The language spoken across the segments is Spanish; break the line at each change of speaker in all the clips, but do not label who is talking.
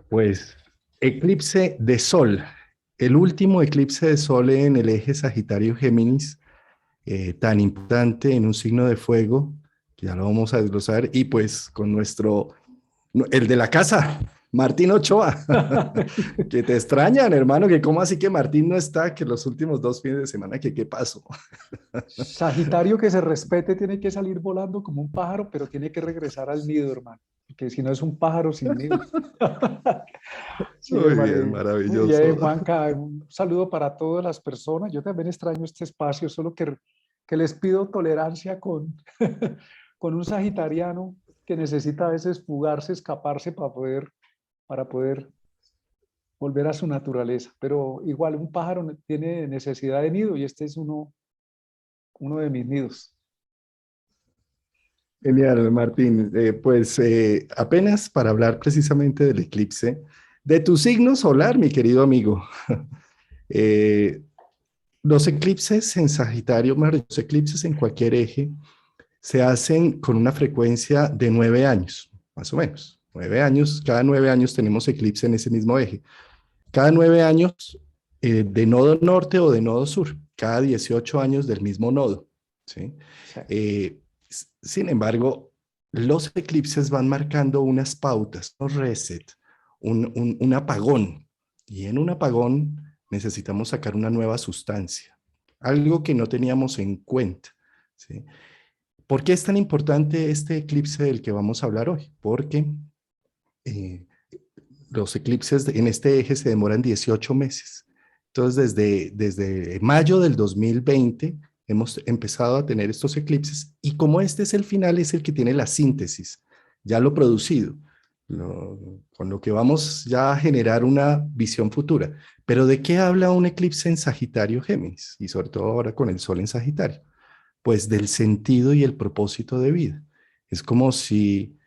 Pues eclipse de sol, el último eclipse de sol en el eje Sagitario-Géminis, tan importante en un signo de fuego, que ya lo vamos a desglosar, y pues con el de la casa, Martín Ochoa, que te extrañan, hermano, que cómo así que Martín no está, que los últimos 2 fines de semana, que qué pasó.
Sagitario que se respete tiene que salir volando como un pájaro, pero tiene que regresar al nido, hermano, porque si no es un pájaro sin nido. Sí,
Muy
hermano.
bien,
Muy bien,
maravilloso.
Juanca. Un saludo para todas las personas. Yo también extraño este espacio, solo que les pido tolerancia con, con un sagitariano que necesita a veces fugarse, escaparse para poder volver a su naturaleza. Pero igual un pájaro tiene necesidad de nido y este es uno de mis nidos.
Genial, Martín. Pues apenas para hablar precisamente del eclipse, de tu signo solar, mi querido amigo. Eh, los eclipses en Sagitario, los eclipses en cualquier eje, se hacen con una frecuencia de 9 años, más o menos. 9 años, cada 9 años tenemos eclipse en ese mismo eje. Cada 9 años de nodo norte o de nodo sur, cada 18 años del mismo nodo. ¿Sí?
Sí.
Eh, Sin embargo, los eclipses van marcando unas pautas, un reset, un apagón. Y en un apagón necesitamos sacar una nueva sustancia, algo que no teníamos en cuenta. ¿Sí? ¿Por qué es tan importante este eclipse del que vamos a hablar hoy? Porque eh, los eclipses en este eje se demoran 18 meses. Entonces, desde mayo del 2020 hemos empezado a tener estos eclipses y como este es el final, es el que tiene la síntesis, ya lo producido, con lo que vamos ya a generar una visión futura. Pero ¿de qué habla un eclipse en Sagitario Géminis? Y sobre todo ahora con el Sol en Sagitario. Pues del sentido y el propósito de vida. Es como si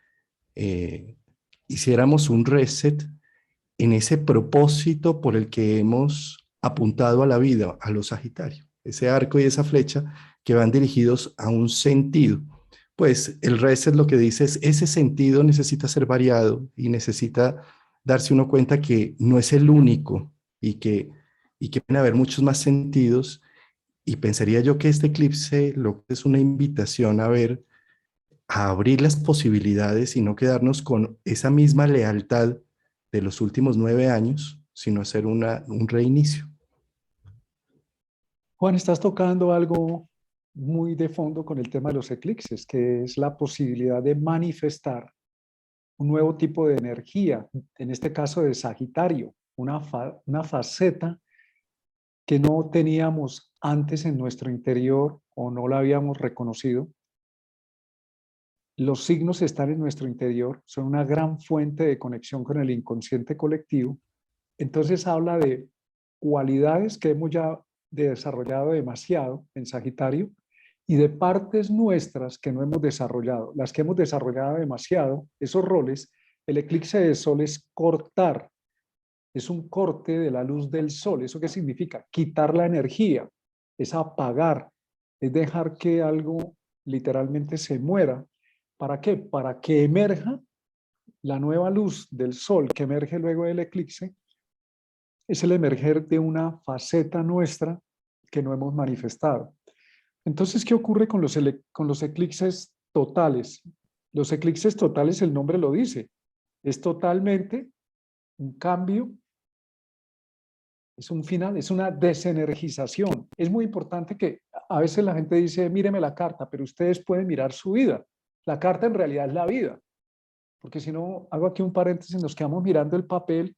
eh, hiciéramos un reset en ese propósito por el que hemos apuntado a la vida, a los Sagitarios, ese arco y esa flecha que van dirigidos a un sentido. Pues el reset lo que dice es, ese sentido necesita ser variado y necesita darse uno cuenta que no es el único y que pueden haber muchos más sentidos. Y pensaría yo que este eclipse lo que es una invitación a ver, a abrir las posibilidades y no quedarnos con esa misma lealtad de los últimos 9 años, sino hacer un reinicio.
Juan, estás tocando algo muy de fondo con el tema de los eclipses, que es la posibilidad de manifestar un nuevo tipo de energía, en este caso de Sagitario, una faceta que no teníamos antes en nuestro interior o no la habíamos reconocido. Los signos están en nuestro interior, son una gran fuente de conexión con el inconsciente colectivo. Entonces habla de cualidades que hemos ya desarrollado demasiado en Sagitario y de partes nuestras que no hemos desarrollado. Las que hemos desarrollado demasiado, esos roles, el eclipse de sol es cortar, es un corte de la luz del sol. ¿Eso qué significa? Quitar la energía, es apagar, es dejar que algo literalmente se muera. ¿Para qué? Para que emerja la nueva luz del sol que emerge luego del eclipse. Es el emerger de una faceta nuestra que no hemos manifestado. Entonces, ¿qué ocurre con los eclipses totales? Los eclipses totales, el nombre lo dice, es totalmente un cambio, es un final, es una desenergización. Es muy importante que a veces la gente dice, míreme la carta, pero ustedes pueden mirar su vida. La carta en realidad es la vida, porque si no, hago aquí un paréntesis, nos quedamos mirando el papel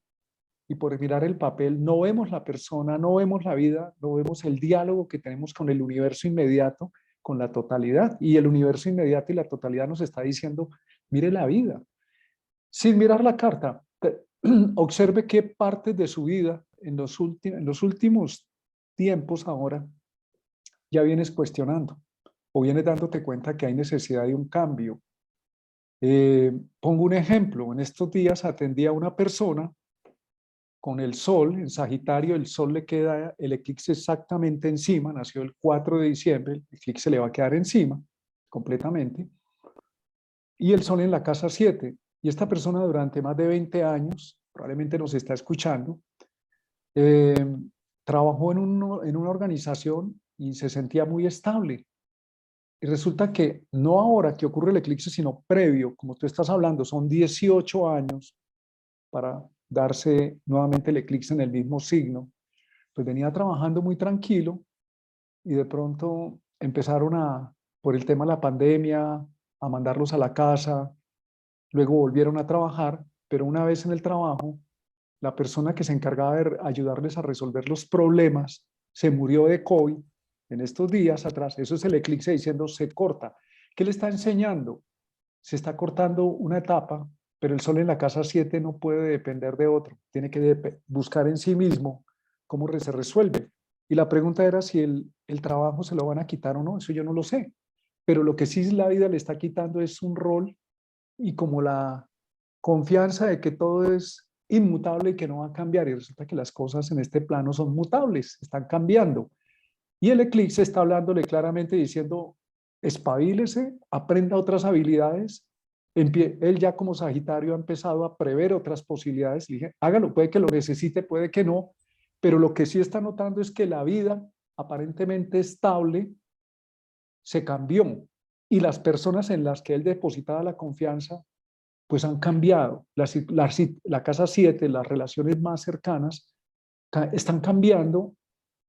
y por mirar el papel no vemos la persona, no vemos la vida, no vemos el diálogo que tenemos con el universo inmediato, con la totalidad. Y el universo inmediato y la totalidad nos está diciendo, mire la vida. Sin mirar la carta, observe qué partes de su vida en los últimos tiempos ahora ya vienes cuestionando o vienes dándote cuenta que hay necesidad de un cambio. Pongo un ejemplo, en estos días atendí a una persona con el Sol, en Sagitario, el Sol le queda el eclipse exactamente encima, nació el 4 de diciembre, el eclipse le va a quedar encima completamente, y el Sol en la casa 7. Y esta persona durante más de 20 años probablemente nos está escuchando, eh, trabajó en una organización y se sentía muy estable. Y resulta que no ahora que ocurre el eclipse, sino previo, como tú estás hablando, son 18 años para darse nuevamente el eclipse en el mismo signo. Pues venía trabajando muy tranquilo y de pronto empezaron por el tema de la pandemia, a mandarlos a la casa, luego volvieron a trabajar, pero una vez en el trabajo, la persona que se encargaba de ayudarles a resolver los problemas se murió de COVID en estos días atrás. Eso es el eclipse diciendo se corta. ¿Qué le está enseñando? Se está cortando una etapa, pero el sol en la casa 7 no puede depender de otro. Tiene que buscar en sí mismo cómo se resuelve. Y la pregunta era si el trabajo se lo van a quitar o no. Eso yo no lo sé. Pero lo que sí la vida le está quitando es un rol y como la confianza de que todo es inmutable y que no va a cambiar. Y resulta que las cosas en este plano son mutables, están cambiando. Y el eclipse está hablándole claramente diciendo, espabilese, aprenda otras habilidades. Él ya como Sagitario ha empezado a prever otras posibilidades. Le dije, hágalo, puede que lo necesite, puede que no, pero lo que sí está notando es que la vida aparentemente estable se cambió y las personas en las que él depositaba la confianza pues han cambiado. La casa 7, las relaciones más cercanas, están cambiando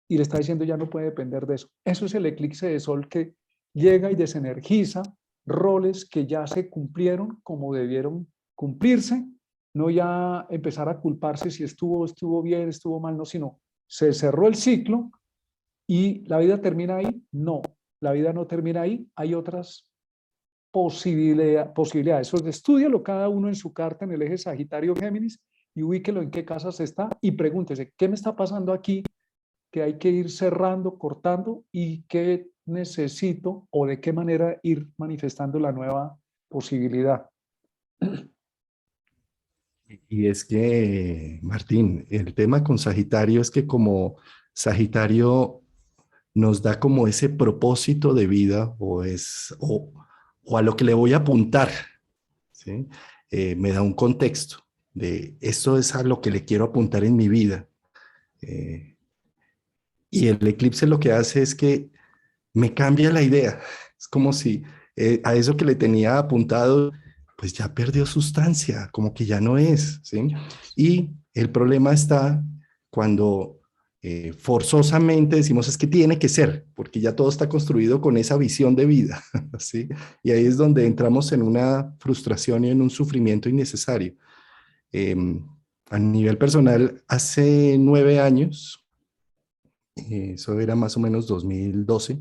y le está diciendo ya no puede depender de eso. Eso es el eclipse de sol que llega y desenergiza roles que ya se cumplieron como debieron cumplirse, no ya empezar a culparse si estuvo bien, estuvo mal, no, sino se cerró el ciclo y la vida termina ahí. No, la vida no termina ahí, hay otras posibilidades. Eso, estúdialo cada uno en su carta en el eje Sagitario-Géminis y ubíquelo en qué casas está y pregúntese, ¿qué me está pasando aquí? Que hay que ir cerrando, cortando y qué necesito o de qué manera ir manifestando la nueva posibilidad.
Y es que, Martín, el tema con Sagitario es que como Sagitario nos da como ese propósito de vida o a lo que le voy a apuntar, ¿sí? Me da un contexto de esto es a lo que le quiero apuntar en mi vida. Eh, y el eclipse lo que hace es que me cambia la idea. Es como si a eso que le tenía apuntado, pues ya perdió sustancia, como que ya no es, ¿sí? Y el problema está cuando forzosamente decimos es que tiene que ser, porque ya todo está construido con esa visión de vida, ¿sí? Y ahí es donde entramos en una frustración y en un sufrimiento innecesario. Eh, a nivel personal, hace 9 años, eso era más o menos 2012,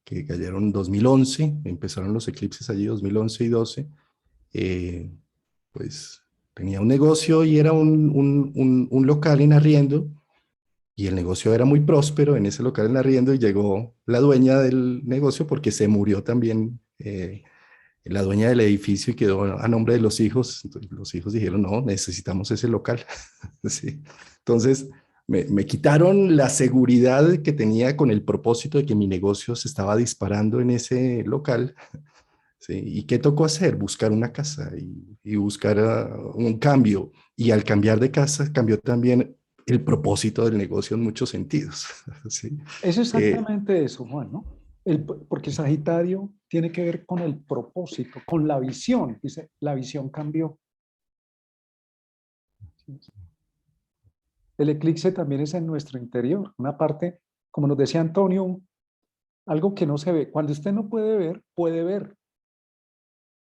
que cayeron 2011, empezaron los eclipses allí 2011 y 12, eh, pues tenía un negocio y era un local en arriendo y el negocio era muy próspero en ese local en arriendo y llegó la dueña del negocio porque se murió también la dueña del edificio y quedó a nombre de los hijos. Entonces, los hijos dijeron, no, necesitamos ese local. Sí. Entonces, me quitaron la seguridad que tenía con el propósito de que mi negocio se estaba disparando en ese local. ¿Sí? ¿Y qué tocó hacer? Buscar una casa y buscar un cambio. Y al cambiar de casa, cambió también el propósito del negocio en muchos sentidos. ¿Sí?
Es
Eh,
exactamente eso, Juan, ¿no? Porque Sagitario tiene que ver con el propósito, con la visión. Dice, la visión cambió. El eclipse también es en nuestro interior, una parte, como nos decía Antonio, algo que no se ve. Cuando usted no puede ver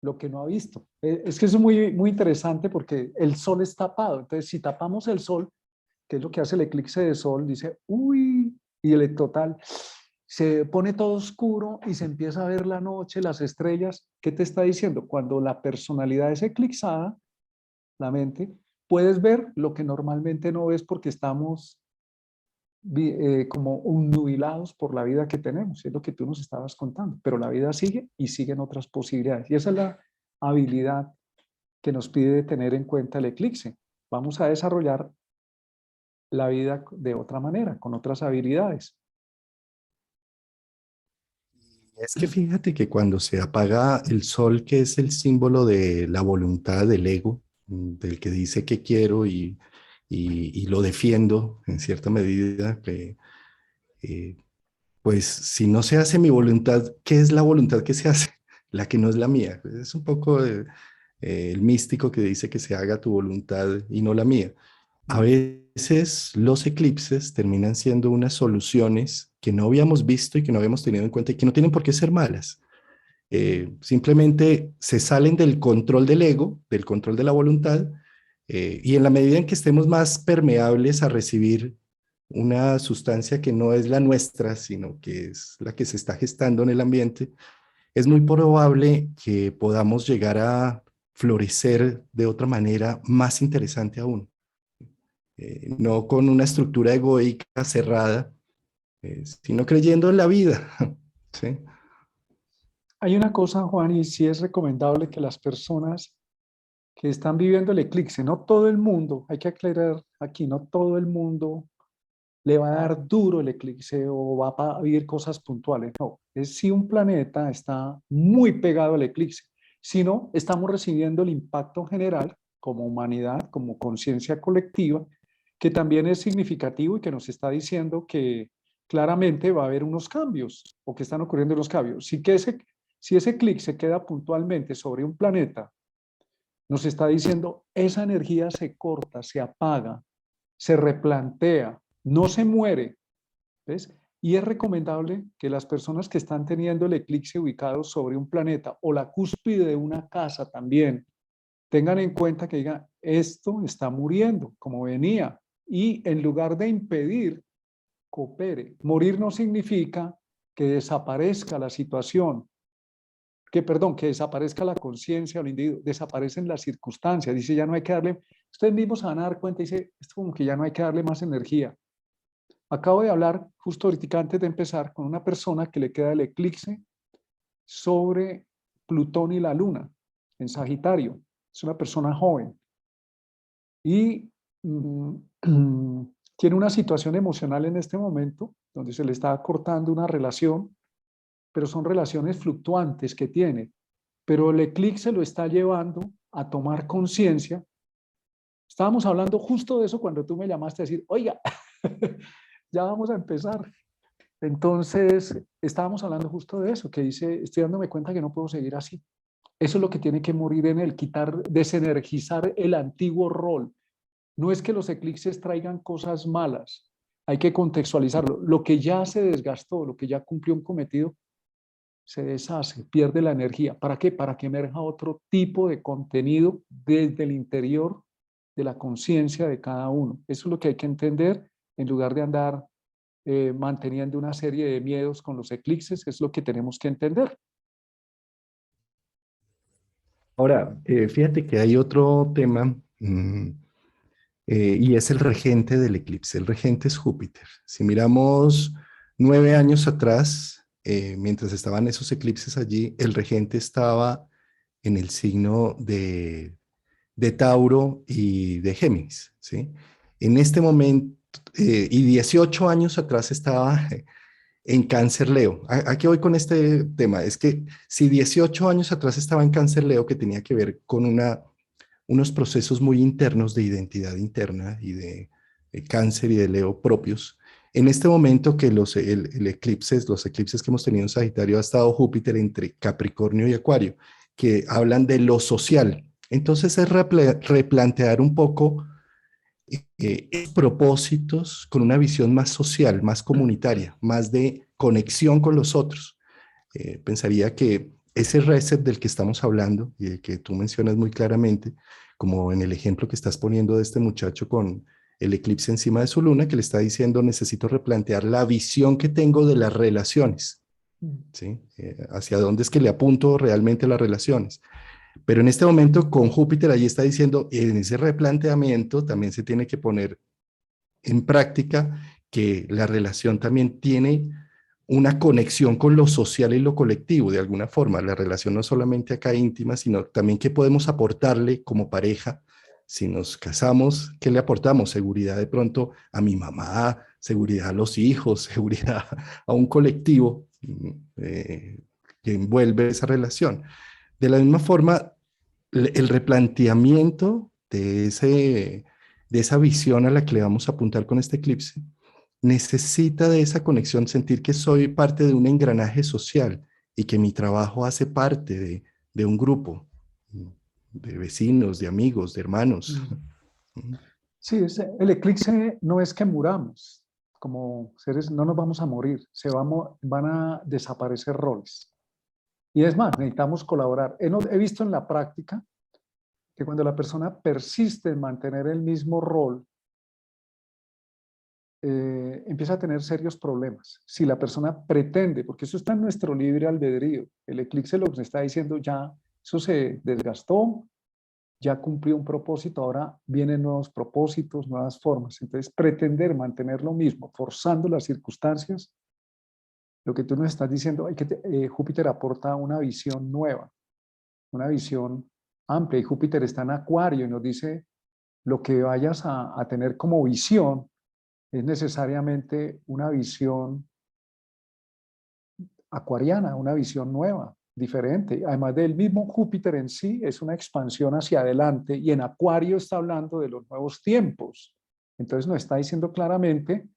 lo que no ha visto. Es que eso es muy, muy interesante porque el sol es tapado. Entonces, si tapamos el sol, que es lo que hace el eclipse de sol, dice, uy, y el total, se pone todo oscuro y se empieza a ver la noche, las estrellas. ¿Qué te está diciendo? Cuando la personalidad es eclipsada, la mente, puedes ver lo que normalmente no ves porque estamos como unnubilados por la vida que tenemos, es lo que tú nos estabas contando, pero la vida sigue y siguen otras posibilidades. Y esa es la habilidad que nos pide tener en cuenta el eclipse. Vamos a desarrollar la vida de otra manera, con otras habilidades.
es que fíjate que cuando se apaga el sol, que es el símbolo de la voluntad del ego, del que dice que quiero y lo defiendo en cierta medida, que pues si no se hace mi voluntad, ¿qué es la voluntad que se hace? La que no es la mía. Es un poco el místico que dice que se haga tu voluntad y no la mía. A veces los eclipses terminan siendo unas soluciones que no habíamos visto y que no habíamos tenido en cuenta y que no tienen por qué ser malas. Simplemente se salen del control del ego, del control de la voluntad, y en la medida en que estemos más permeables a recibir una sustancia que no es la nuestra, sino que es la que se está gestando en el ambiente, es muy probable que podamos llegar a florecer de otra manera más interesante aún. No con una estructura egoica cerrada, sino creyendo en la vida. ¿Sí?
Hay una cosa, Juan, y sí es recomendable que las personas que están viviendo el eclipse, no todo el mundo, hay que aclarar aquí, no todo el mundo le va a dar duro el eclipse o va a vivir cosas puntuales. No, es si un planeta está muy pegado al eclipse, si no, estamos recibiendo el impacto general como humanidad, como conciencia colectiva, que también es significativo y que nos está diciendo que claramente va a haber unos cambios o que están ocurriendo unos cambios. Si ese eclipse queda puntualmente sobre un planeta, nos está diciendo esa energía se corta, se apaga, se replantea, no se muere, ¿ves? Y es recomendable que las personas que están teniendo el eclipse ubicado sobre un planeta o la cúspide de una casa también tengan en cuenta que digan, esto está muriendo como venía y en lugar de impedir, coopere. Morir no significa que desaparezca la situación, que desaparezca la conciencia o el individuo, desaparecen las circunstancias. Dice, ya no hay que darle, ustedes mismos se van a dar cuenta, dice, esto como que ya no hay que darle más energía. Acabo de hablar justo ahorita antes de empezar con una persona que le queda el eclipse sobre Plutón y la Luna en Sagitario. Es una persona joven y tiene una situación emocional en este momento donde se le está cortando una relación, pero son relaciones fluctuantes que tiene. Pero el eclipse lo está llevando a tomar conciencia. Estábamos hablando justo de eso cuando tú me llamaste a decir, oiga, ya vamos a empezar. Entonces, estábamos hablando justo de eso, que dice, estoy dándome cuenta que no puedo seguir así. Eso es lo que tiene que morir en él, quitar, desenergizar el antiguo rol. No es que los eclipses traigan cosas malas, hay que contextualizarlo. Lo que ya se desgastó, lo que ya cumplió un cometido, se deshace, pierde la energía. ¿Para qué? Para que emerja otro tipo de contenido desde el interior de la conciencia de cada uno. Eso es lo que hay que entender en lugar de andar manteniendo una serie de miedos con los eclipses, es lo que tenemos que entender.
Ahora, fíjate que hay otro tema y es el regente del eclipse. El regente es Júpiter. Si miramos 9 años atrás, mientras estaban esos eclipses allí, el regente estaba en el signo de Tauro y de Géminis, ¿sí? En este momento, y 18 años atrás estaba en Cáncer Leo. ¿A qué voy con este tema? Es que si 18 años atrás estaba en Cáncer Leo, que tenía que ver con unos procesos muy internos de identidad interna y de Cáncer y de Leo propios, en este momento que los eclipses que hemos tenido en Sagitario ha estado Júpiter entre Capricornio y Acuario, que hablan de lo social. Entonces es replantear un poco propósitos con una visión más social, más comunitaria, más de conexión con los otros. Pensaría que ese reset del que estamos hablando y del que tú mencionas muy claramente, como en el ejemplo que estás poniendo de este muchacho con el eclipse encima de su luna, que le está diciendo necesito replantear la visión que tengo de las relaciones, ¿sí? Hacia dónde es que le apunto realmente a las relaciones. Pero en este momento con Júpiter allí está diciendo, en ese replanteamiento también se tiene que poner en práctica que la relación también tiene una conexión con lo social y lo colectivo, de alguna forma. La relación no solamente acá íntima, sino también qué podemos aportarle como pareja. Si nos casamos, ¿qué le aportamos? Seguridad de pronto a mi mamá, seguridad a los hijos, seguridad a un colectivo que envuelve esa relación. De la misma forma, el replanteamiento de, de esa visión a la que le vamos a apuntar con este eclipse, necesita de esa conexión, sentir que soy parte de un engranaje social y que mi trabajo hace parte de un grupo, de vecinos, de amigos, de hermanos.
Mm. Sí, el eclipse no es que muramos, como seres no nos vamos a morir, van a desaparecer roles. Y es más, necesitamos colaborar. He visto en la práctica que cuando la persona persiste en mantener el mismo rol, empieza a tener serios problemas. Si la persona pretende, porque eso está en nuestro libre albedrío, el eclipse lo que nos está diciendo ya, eso se desgastó, ya cumplió un propósito, ahora vienen nuevos propósitos, nuevas formas. Entonces, pretender mantener lo mismo, forzando las circunstancias, lo que tú nos estás diciendo, Júpiter aporta una visión nueva, una visión amplia, y Júpiter está en Acuario y nos dice, lo que vayas a tener como visión es necesariamente una visión acuariana, una visión nueva, diferente. Además del mismo Júpiter en sí, es una expansión hacia adelante y en Acuario está hablando de los nuevos tiempos. Entonces nos está diciendo claramente,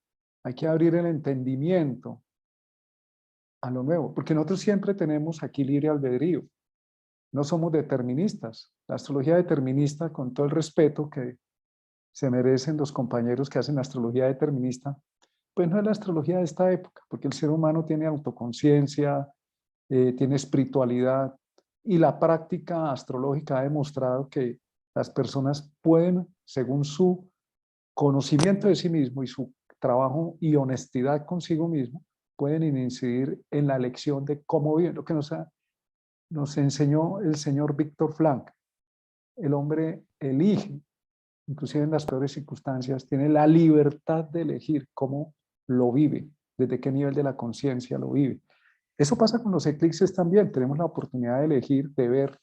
hay que abrir el entendimiento a lo nuevo, porque nosotros siempre tenemos aquí libre albedrío, no somos deterministas. La astrología determinista, con todo el respeto que se merecen los compañeros que hacen la astrología determinista, pues no es la astrología de esta época, porque el ser humano tiene autoconciencia, tiene espiritualidad, y la práctica astrológica ha demostrado que las personas pueden, según su conocimiento de sí mismo y su trabajo y honestidad consigo mismo, pueden incidir en la elección de cómo viven, lo que nos enseñó el señor Víctor Frank. El hombre elige, inclusive en las peores circunstancias, tiene la libertad de elegir cómo lo vive, desde qué nivel de la conciencia lo vive. Eso pasa con los eclipses también, tenemos la oportunidad de elegir, de ver,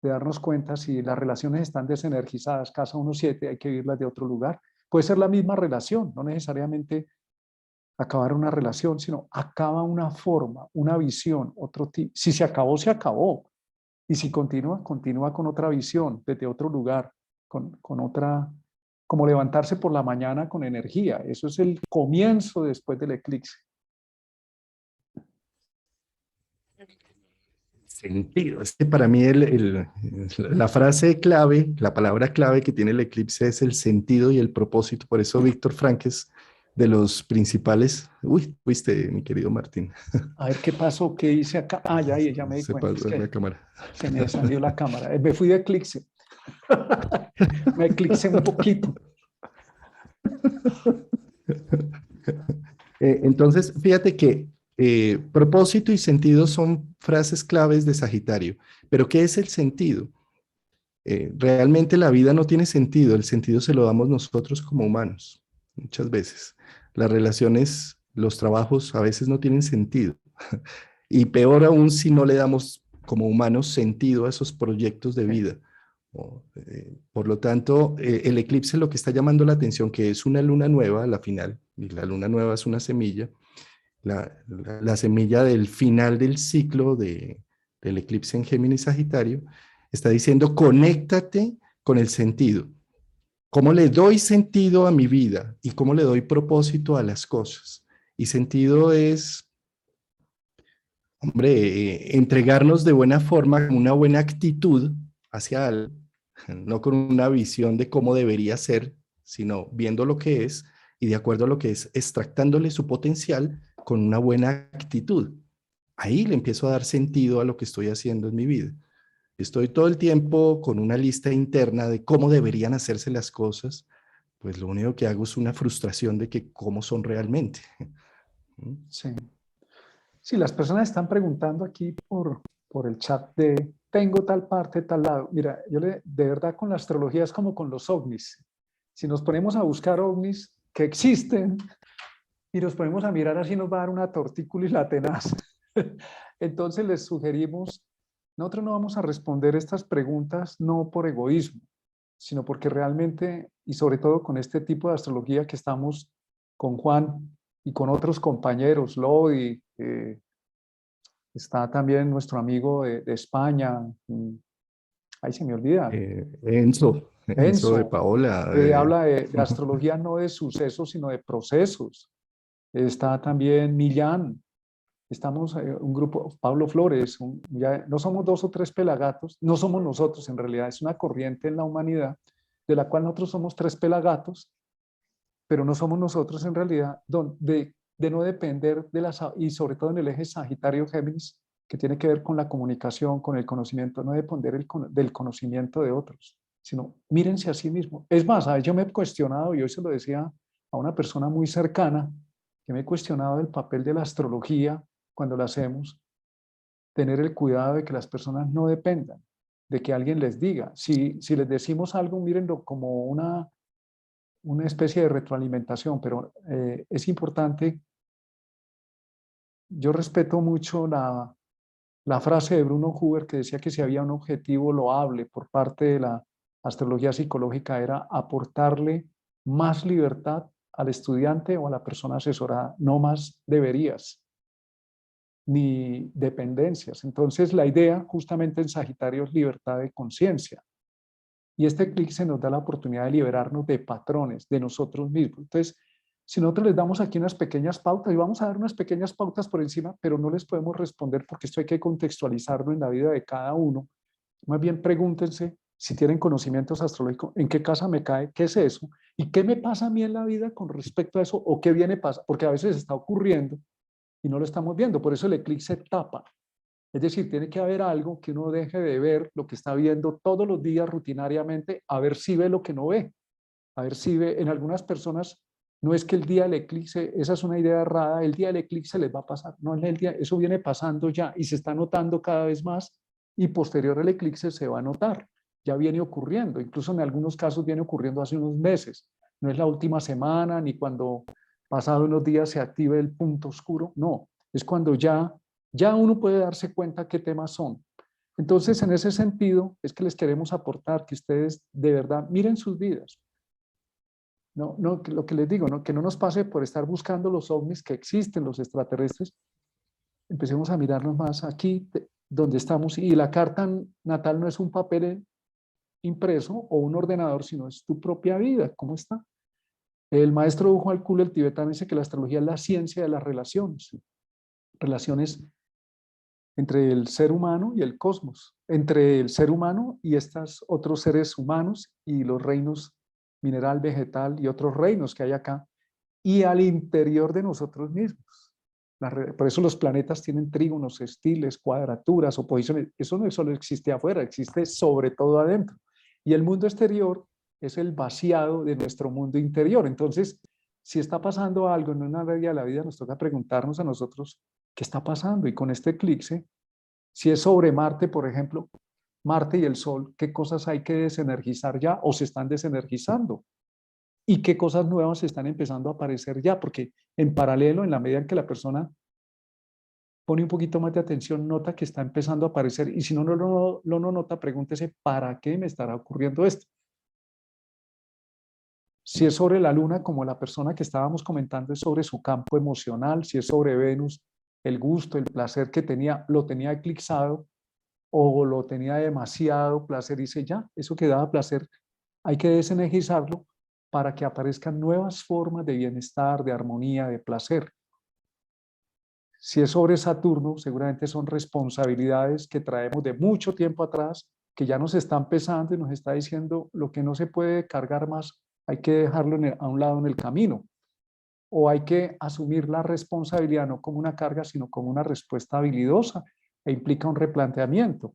de darnos cuenta si las relaciones están desenergizadas, casa 1-7, hay que vivirlas de otro lugar. Puede ser la misma relación, no necesariamente acabar una relación, sino acaba una forma, una visión, otro tipo. Si se acabó, se acabó. Y si continúa, continúa con otra visión, desde otro lugar, con otra, como levantarse por la mañana con energía. Eso es el comienzo después del eclipse.
Sentido. Es que para mí la frase clave, la palabra clave que tiene el eclipse es el sentido y el propósito. Por eso Víctor Frank es de los principales. Uy, fuiste, mi querido Martín.
A ver qué pasó, qué hice acá. Ah, ya me di
Se
cuenta, es
pasó la
que
cámara.
se me salió la cámara. Me fui de eclipse. Me eclipsé un poquito.
Entonces, fíjate que propósito y sentido son frases claves de Sagitario. Pero ¿qué es el sentido? Realmente la vida no tiene sentido, el sentido se lo damos nosotros como humanos, muchas veces. Las relaciones, los trabajos a veces no tienen sentido. Y peor aún si no le damos como humanos sentido a esos proyectos de vida. Por lo tanto, el eclipse lo que está llamando la atención, que es una luna nueva a la final, y la luna nueva es una semilla, la semilla del final del ciclo del eclipse en Géminis Sagitario, está diciendo, conéctate con el sentido. ¿Cómo le doy sentido a mi vida y cómo le doy propósito a las cosas? Y sentido es, hombre, entregarnos de buena forma, con una buena actitud hacia algo, no con una visión de cómo debería ser, sino viendo lo que es y de acuerdo a lo que es, extractándole su potencial con una buena actitud. Ahí le empiezo a dar sentido a lo que estoy haciendo en mi vida. Estoy todo el tiempo con una lista interna de cómo deberían hacerse las cosas, pues lo único que hago es una frustración de que cómo son realmente.
Sí. Sí, las personas están preguntando aquí por el chat de tengo tal parte, tal lado. Mira, de verdad con la astrología es como con los ovnis. Si nos ponemos a buscar ovnis que existen y nos ponemos a mirar así nos va a dar una tortícula y la tenaz. Entonces les sugerimos, nosotros no vamos a responder estas preguntas no por egoísmo, sino porque realmente, y sobre todo con este tipo de astrología que estamos con Juan y con otros compañeros, Lodi, está también nuestro amigo de España, Ahí se me olvida.
Enzo de
Enzo,
Paola.
que habla de astrología no de sucesos, sino de procesos. Está también Millán. Estamos un grupo, Pablo Flores, ya no somos dos o tres pelagatos, no somos nosotros en realidad, es una corriente en la humanidad de la cual nosotros somos tres pelagatos, pero no somos nosotros en realidad, de no depender de las, y sobre todo en el eje Sagitario-Géminis, que tiene que ver con la comunicación, con el conocimiento, no depender del conocimiento de otros, sino mírense a sí mismos. Es más, yo me he cuestionado, y hoy se lo decía a una persona muy cercana, que me he cuestionado el papel de la astrología cuando la hacemos, tener el cuidado de que las personas no dependan de que alguien les diga. Si les decimos algo, mírenlo como una especie de retroalimentación, pero es importante. Yo respeto mucho la frase de Bruno Huber que decía que si había un objetivo loable por parte de la astrología psicológica era aportarle más libertad al estudiante o a la persona asesorada, no más deberías ni dependencias. Entonces la idea justamente en Sagitario es libertad de conciencia. Y este eclipse nos da la oportunidad de liberarnos de patrones, de nosotros mismos. Entonces, si nosotros les damos aquí unas pequeñas pautas, y vamos a dar unas pequeñas pautas por encima, pero no les podemos responder porque esto hay que contextualizarlo en la vida de cada uno. Más bien pregúntense si tienen conocimientos astrológicos, en qué casa me cae, qué es eso, y qué me pasa a mí en la vida con respecto a eso, o qué viene pasa, porque a veces está ocurriendo y no lo estamos viendo. Por eso el eclipse tapa. Es decir, tiene que haber algo que uno deje de ver lo que está viendo todos los días rutinariamente, a ver si ve lo que no ve, a ver si ve. En algunas personas no es que el día del eclipse, esa es una idea errada, el día del eclipse les va a pasar, no es el día, eso viene pasando ya y se está notando cada vez más y posterior al eclipse se va a notar, ya viene ocurriendo, incluso en algunos casos viene ocurriendo hace unos meses, no es la última semana ni cuando pasado unos días se active el punto oscuro, no, es cuando ya uno puede darse cuenta qué temas son. Entonces, en ese sentido, es que les queremos aportar que ustedes de verdad miren sus vidas. No, lo que les digo, ¿no? Que no nos pase por estar buscando los ovnis que existen, los extraterrestres. Empecemos a mirarnos más aquí, donde estamos. Y la carta natal no es un papel impreso o un ordenador, sino es tu propia vida. ¿Cómo está? El maestro Ujo Alcul, el tibetano, dice que la astrología es la ciencia de las relaciones. Relaciones entre el ser humano y el cosmos, entre el ser humano y estos otros seres humanos y los reinos mineral, vegetal y otros reinos que hay acá, y al interior de nosotros mismos. Por eso los planetas tienen trígonos, estiles, cuadraturas, oposiciones. Eso no solo existe afuera, existe sobre todo adentro. Y el mundo exterior es el vaciado de nuestro mundo interior. Entonces, si está pasando algo en una área de la vida, nos toca preguntarnos a nosotros qué está pasando. Y con este eclipse, si es sobre Marte, por ejemplo, Marte y el Sol, ¿qué cosas hay que desenergizar ya o se están desenergizando? ¿Y qué cosas nuevas están empezando a aparecer ya? Porque en paralelo, en la medida en que la persona pone un poquito más de atención, nota que está empezando a aparecer. Y si no lo nota, pregúntese, ¿para qué me estará ocurriendo esto? Si es sobre la Luna, como la persona que estábamos comentando, es sobre su campo emocional. Si es sobre Venus, el gusto, el placer que tenía, lo tenía eclipsado o lo tenía demasiado placer. Dice, ya, eso que daba placer, hay que desenergizarlo para que aparezcan nuevas formas de bienestar, de armonía, de placer. Si es sobre Saturno, seguramente son responsabilidades que traemos de mucho tiempo atrás, que ya nos están pesando y nos está diciendo lo que no se puede cargar más, hay que dejarlo a un lado en el camino. O hay que asumir la responsabilidad no como una carga, sino como una respuesta habilidosa e implica un replanteamiento.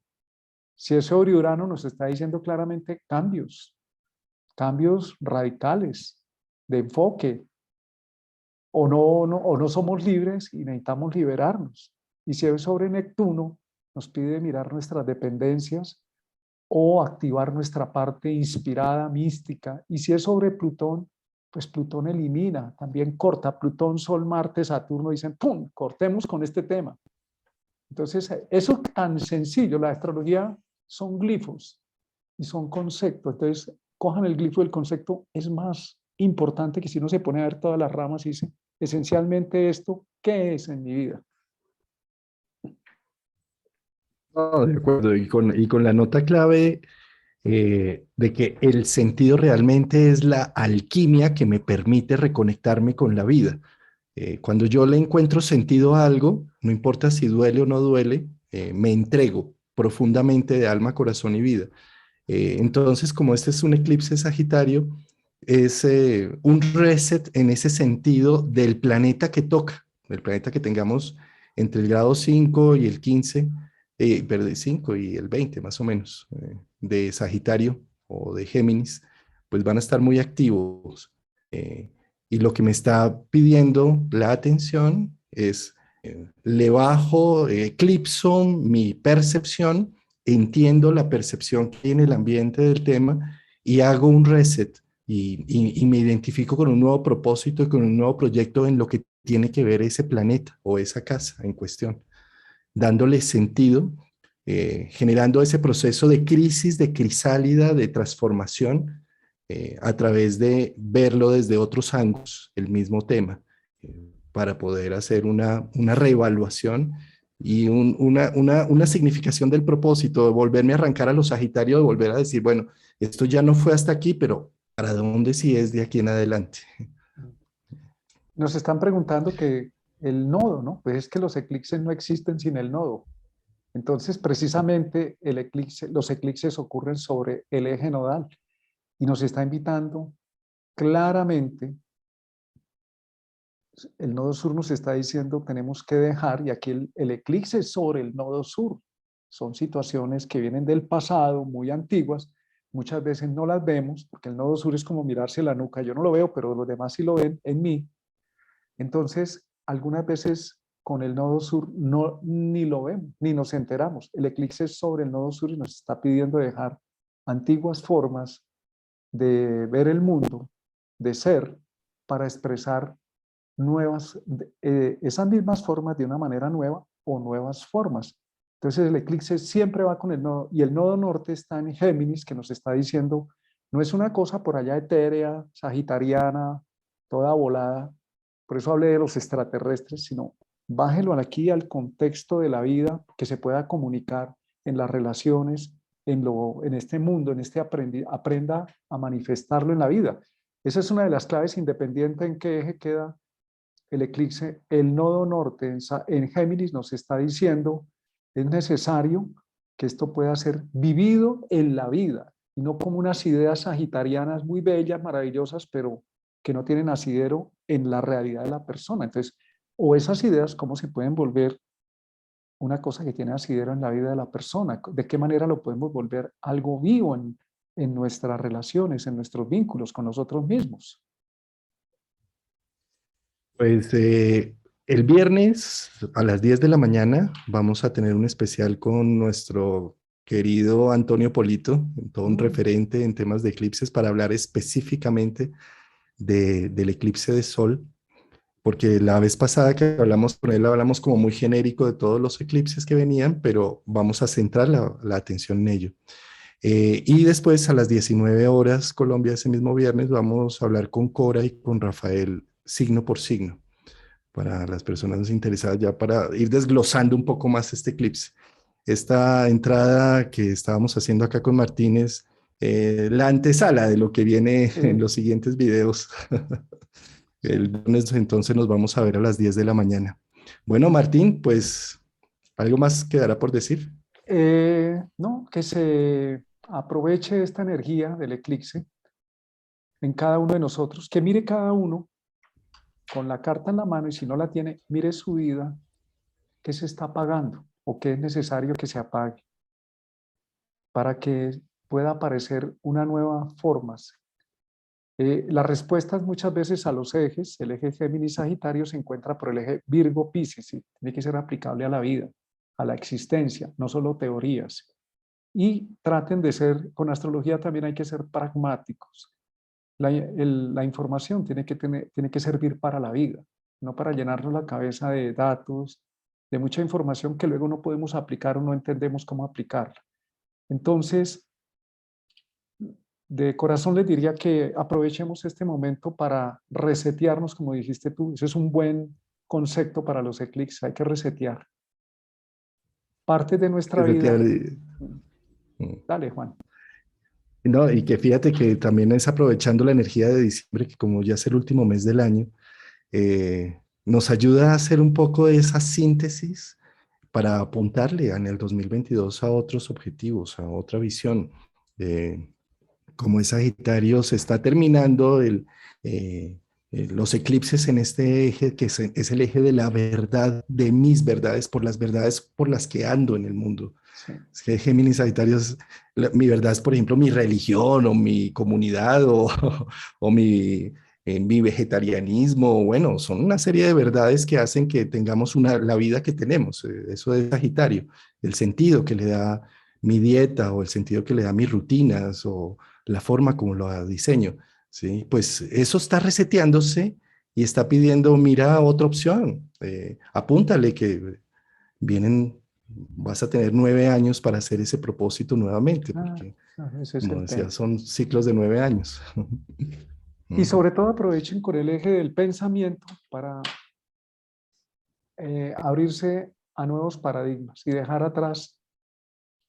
Si es sobre Urano, nos está diciendo claramente cambios radicales de enfoque, o no somos libres y necesitamos liberarnos. Y si es sobre Neptuno, nos pide mirar nuestras dependencias o activar nuestra parte inspirada, mística. Y si es sobre Plutón, pues Plutón elimina, también corta. Plutón, Sol, Marte, Saturno dicen, ¡pum!, cortemos con este tema. Entonces, eso es tan sencillo. La astrología son glifos y son conceptos. Entonces, cojan el glifo del concepto, es más importante que si uno se pone a ver todas las ramas y dice, esencialmente esto, ¿qué es en mi vida?
No, de acuerdo. Y con la nota clave de que el sentido realmente es la alquimia que me permite reconectarme con la vida. Cuando yo le encuentro sentido a algo, no importa si duele o no duele, me entrego profundamente de alma, corazón y vida. Entonces, como este es un eclipse sagitario, es un reset en ese sentido del planeta que toca, del planeta que tengamos entre el grado 5 y el 15, perdón, 5 y el 20 más o menos, de Sagitario o de Géminis, pues van a estar muy activos. Y lo que me está pidiendo la atención es, le bajo, eclipso mi percepción, entiendo la percepción que hay en el ambiente del tema y hago un reset y me identifico con un nuevo propósito y con un nuevo proyecto en lo que tiene que ver ese planeta o esa casa en cuestión, dándole sentido, generando ese proceso de crisis, de crisálida, de transformación, a través de verlo desde otros ángulos, el mismo tema, para poder hacer una reevaluación y una significación del propósito, de volverme a arrancar a los Sagitarios, de volver a decir, bueno, esto ya no fue hasta aquí, pero ¿para dónde sí es de aquí en adelante?
Nos están preguntando que el nodo, ¿no? Pues es que los eclipses no existen sin el nodo. Entonces, precisamente el eclipse, los eclipses ocurren sobre el eje nodal y nos está invitando claramente, el nodo sur nos está diciendo tenemos que dejar, y aquí el eclipse es sobre el nodo sur. Son situaciones que vienen del pasado, muy antiguas, muchas veces no las vemos, porque el nodo sur es como mirarse la nuca, yo no lo veo, pero los demás sí lo ven en mí. Entonces, algunas veces con el nodo sur no, ni lo vemos, ni nos enteramos. El eclipse es sobre el nodo sur y nos está pidiendo dejar antiguas formas de ver el mundo, de ser, para expresar nuevas, esas mismas formas de una manera nueva o nuevas formas. Entonces el eclipse siempre va con el nodo, y el nodo norte está en Géminis, que nos está diciendo, no es una cosa por allá etérea, sagitariana, toda volada, por eso hablé de los extraterrestres, sino bájelo aquí al contexto de la vida, que se pueda comunicar en las relaciones, en este mundo, en este aprenda a manifestarlo en la vida. Esa es una de las claves, independiente en qué eje queda el eclipse. El nodo norte en Géminis nos está diciendo, es necesario que esto pueda ser vivido en la vida, y no como unas ideas sagitarianas muy bellas, maravillosas, pero que no tienen asidero en la realidad de la persona. Entonces, o esas ideas, ¿cómo se pueden volver una cosa que tiene asidero en la vida de la persona? ¿De qué manera lo podemos volver algo vivo en nuestras relaciones, en nuestros vínculos con nosotros mismos?
Pues el viernes a las 10 de la mañana vamos a tener un especial con nuestro querido Antonio Polito, todo un
Mm,
referente en temas de eclipses, para hablar específicamente del eclipse de sol, porque la vez pasada que hablamos con él hablamos como muy genérico de todos los eclipses que venían, pero vamos a centrar la atención en ello. Y después a las 19 horas Colombia, ese mismo viernes, vamos a hablar con Cora y con Rafael signo por signo, para las personas interesadas, ya para ir desglosando un poco más este eclipse. Esta entrada que estábamos haciendo acá con Martínez, la antesala de lo que viene en
sí.
los siguientes videos. El
Sí.
lunes entonces nos vamos a ver a las 10 de la mañana. Bueno, Martín, pues algo más quedará por decir.
No, que se aproveche esta energía del eclipse en cada uno de nosotros, que mire cada uno con la carta en la mano, y si no la tiene, mire su vida, qué se está apagando o qué es necesario que se apague para que pueda aparecer una nueva forma. Las respuestas muchas veces a los ejes, el eje Géminis-Sagitario se encuentra por el eje Virgo-Piscis, y tiene que ser aplicable a la vida, a la existencia, no solo teorías. Y traten de ser, con astrología también hay que ser pragmáticos. La información tiene que servir para la vida, no para llenarnos la cabeza de datos, de mucha información que luego no podemos aplicar o no entendemos cómo aplicarla. Entonces, de corazón les diría que aprovechemos este momento para resetearnos, como dijiste tú. Ese es un buen concepto para los eclipses, hay que resetear Parte de nuestra vida.
Efectivamente.
Dale, Juan.
No, y que fíjate que también es aprovechando la energía de diciembre, que como ya es el último mes del año, nos ayuda a hacer un poco de esa síntesis para apuntarle en el 2022 a otros objetivos, a otra visión. Como es Sagitario, se está terminando los eclipses en este eje, que es el eje de la verdad, de mis verdades, por las verdades por las que ando en el mundo.
Sí.
Es que Géminis Sagitario, mi verdad es, por ejemplo, mi religión o mi comunidad o mi vegetarianismo. Bueno, son una serie de verdades que hacen que tengamos la vida que tenemos. Eso es Sagitario, el sentido que le da mi dieta o el sentido que le da mis rutinas o la forma como lo diseño, ¿sí? Pues eso está reseteándose y está pidiendo, mira, otra opción, apúntale que vienen, vas a tener 9 años para hacer ese propósito nuevamente, porque,
Ese es
como
el
decía,
tema.
son ciclos de 9 años.
Y sobre todo aprovechen con el eje del pensamiento para abrirse a nuevos paradigmas y dejar atrás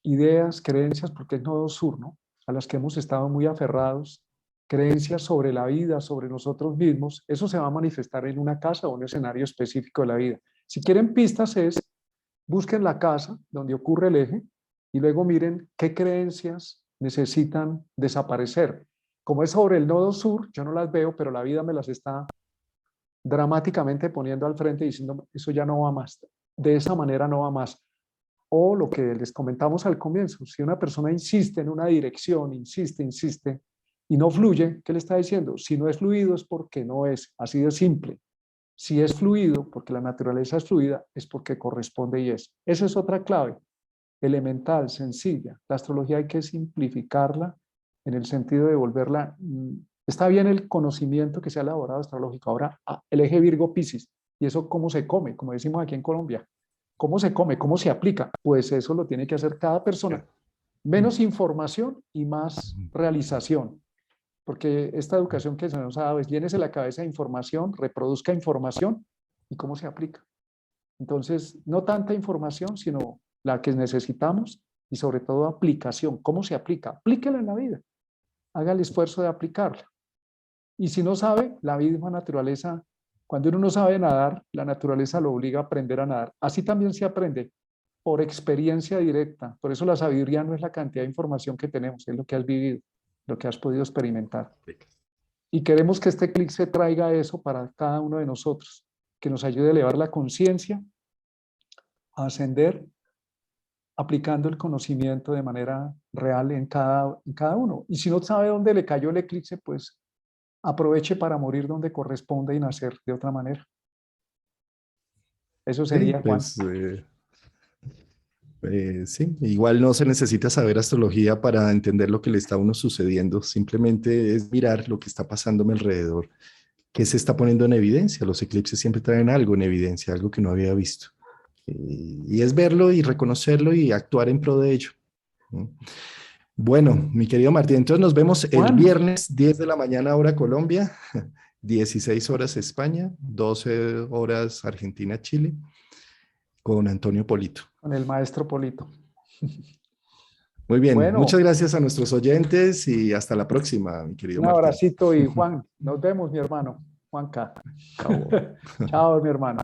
ideas, creencias, porque es nodo sur, ¿no? A las que hemos estado muy aferrados, creencias sobre la vida, sobre nosotros mismos. Eso se va a manifestar en una casa o un escenario específico de la vida. Si quieren pistas busquen la casa donde ocurre el eje y luego miren qué creencias necesitan desaparecer. Como es sobre el nodo sur, yo no las veo, pero la vida me las está dramáticamente poniendo al frente diciendo, eso ya no va más, de esa manera no va más. O lo que les comentamos al comienzo, si una persona insiste en una dirección, insiste, y no fluye, ¿qué le está diciendo? Si no es fluido es porque no es, así de simple. Si es fluido, porque la naturaleza es fluida, es porque corresponde y es. Esa es otra clave, elemental, sencilla. La astrología hay que simplificarla en el sentido de volverla. Está bien el conocimiento que se ha elaborado astrológico. Ahora, el eje Virgo-Piscis. ¿Y eso cómo se come? Como decimos aquí en Colombia. ¿Cómo se come? ¿Cómo se aplica? Pues eso lo tiene que hacer cada persona. Menos información y más realización. Porque esta educación que se nos ha dado es llénese la cabeza de información, reproduzca información y cómo se aplica. Entonces, no tanta información, sino la que necesitamos y sobre todo aplicación. ¿Cómo se aplica? Aplíquela en la vida. Haga el esfuerzo de aplicarla. Y si no sabe, la misma naturaleza, cuando uno no sabe nadar, la naturaleza lo obliga a aprender a nadar. Así también se aprende por experiencia directa. Por eso la sabiduría no es la cantidad de información que tenemos, es lo que has vivido, lo que has podido experimentar. Y queremos que este eclipse traiga eso para cada uno de nosotros, que nos ayude a elevar la conciencia, a ascender, aplicando el conocimiento de manera real en cada uno. Y si no sabe dónde le cayó el eclipse, pues aproveche para morir donde corresponde y nacer de otra manera. Eso
Sí,
sería, Juan.
pues sí, igual no se necesita saber astrología para entender lo que le está a uno sucediendo, simplemente es mirar lo que está pasando a mi alrededor, qué se está poniendo en evidencia. Los eclipses siempre traen algo en evidencia, algo que no había visto. Y es verlo y reconocerlo y actuar en pro de ello. Bueno, mi querido Martín, entonces nos vemos el
Juan,
viernes 10 de la mañana hora Colombia, 16 horas España, 12 horas Argentina, Chile, con Antonio Polito.
con el maestro Polito.
Muy bien, muchas
Bueno,
gracias a nuestros oyentes y hasta la próxima, mi querido
un
Martín.
abracito y Juan, nos vemos, mi hermano. Juanca.
Chao.
Chao, mi hermano.